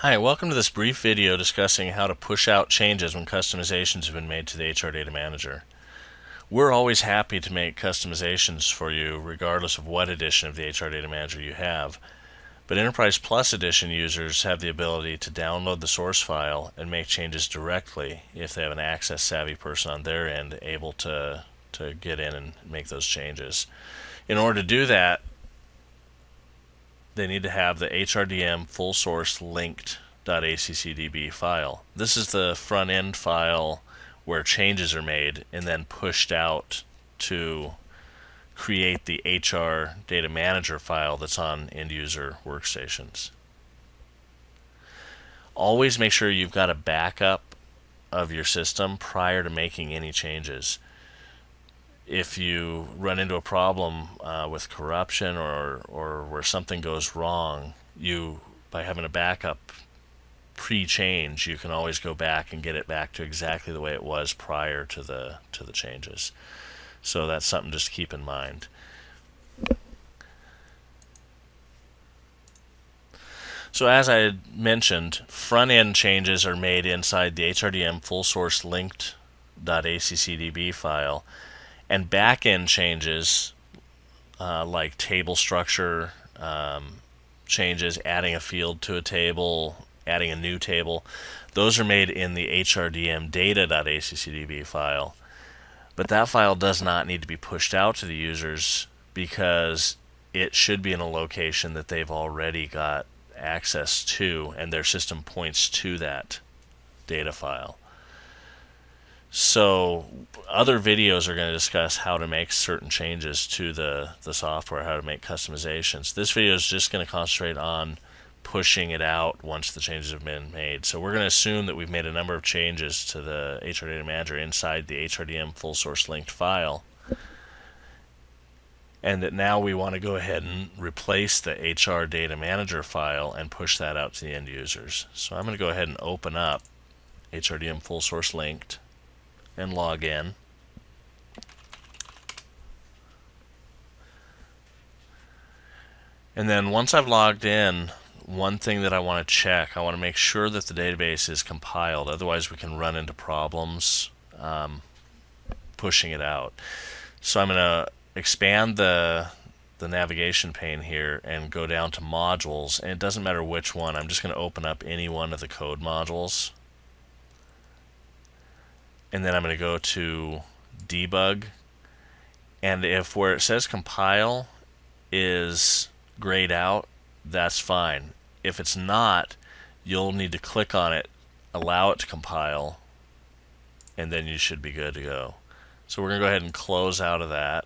Hi, welcome to this brief video discussing how to push out changes when customizations have been made to the HR Data Manager. We're always happy to make customizations for you regardless of what edition of the HR Data Manager you have, but Enterprise Plus Edition users have the ability to download the source file and make changes directly if they have an access-savvy person on their end able to get in and make those changes. In order to do that, they need to have the HRDM full source linked.accdb file. This is the front end file where changes are made and then pushed out to create the HR Data Manager file that's on end user workstations. Always make sure you've got a backup of your system prior to making any changes. If you run into a problem with corruption or where something goes wrong, by having a backup pre-change, you can always go back and get it back to exactly the way it was prior to the changes. So that's something just to keep in mind. So as I mentioned, front-end changes are made inside the HRDM full source linked.accdb file. And back-end changes like table structure changes, adding a field to a table, adding a new table, those are made in the HRDM data.accdb file. But that file does not need to be pushed out to the users because it should be in a location that they've already got access to and their system points to that data file. So other videos are going to discuss how to make certain changes to the software, how to make customizations. This video is just going to concentrate on pushing it out once the changes have been made. So we're going to assume that we've made a number of changes to the HR Data Manager inside the HRDM full source linked file, and that now we want to go ahead and replace the HR Data Manager file and push that out to the end users. So I'm going to go ahead and open up HRDM full source linked and log in. And then once I've logged in, one thing that I want to check, I want to make sure that the database is compiled. Otherwise we can run into problems pushing it out. So I'm going to expand the navigation pane here and go down to modules, and it doesn't matter which one. I'm just going to open up any one of the code modules. And then I'm going to go to debug, and if where it says compile is grayed out, that's fine. If it's not, you'll need to click on it, allow it to compile, and then you should be good to go. So we're going to go ahead and close out of that.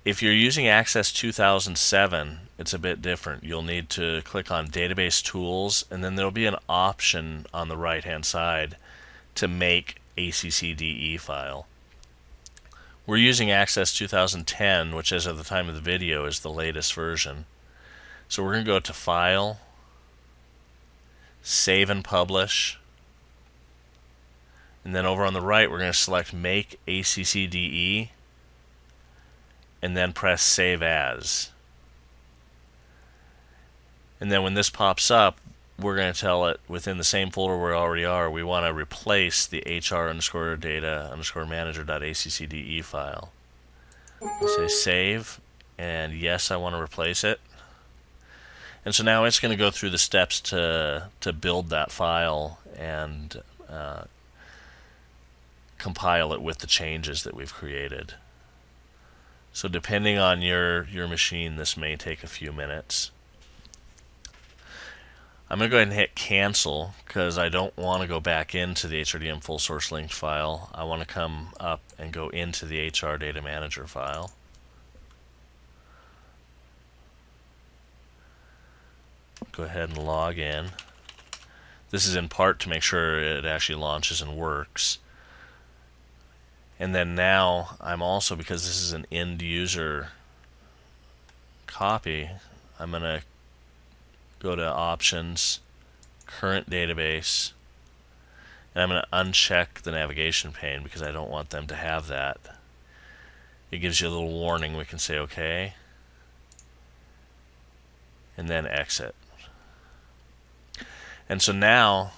If you're using Access 2007, it's a bit different. You'll need to click on Database Tools, and then there'll be an option on the right-hand side to make ACCDE file. We're using Access 2010, which as of the time of the video is the latest version. So we're going to go to File, Save and Publish, and then over on the right we're going to select Make ACCDE, and then press Save As. And then when this pops up, we're going to tell it within the same folder where we already are, we want to replace the hr_data_manager.accdE file. Say save, and yes, I want to replace it. And so now it's going to go through the steps to build that file and compile it with the changes that we've created. So depending on your machine, this may take a few minutes. I'm going to go ahead and hit cancel because I don't want to go back into the HRDM full source linked file. I want to come up and go into the HR Data Manager file. Go ahead and log in. This is in part to make sure it actually launches and works. And then now I'm also, because this is an end user copy, I'm going to go to Options, Current Database, and I'm going to uncheck the navigation pane because I don't want them to have that. It gives you a little warning. We can say OK. and then exit. And so now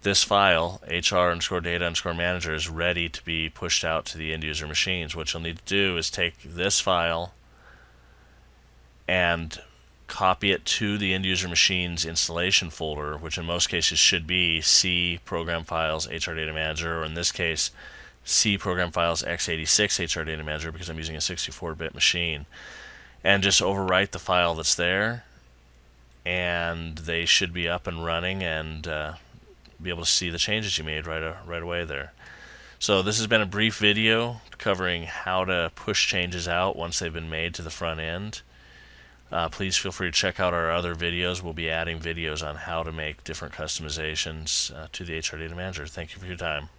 this file, HR_data_manager, is ready to be pushed out to the end user machines. What you'll need to do is take this file and copy it to the end user machine's installation folder, which in most cases should be C program files HR Data Manager, or in this case C program files x86 HR Data Manager, because I'm using a 64-bit machine, and just overwrite the file that's there, and they should be up and running and be able to see the changes you made right away there. So this has been a brief video covering how to push changes out once they've been made to the front end. Please feel free to check out our other videos. We'll be adding videos on how to make different customizations to the HR Data Manager. Thank you for your time.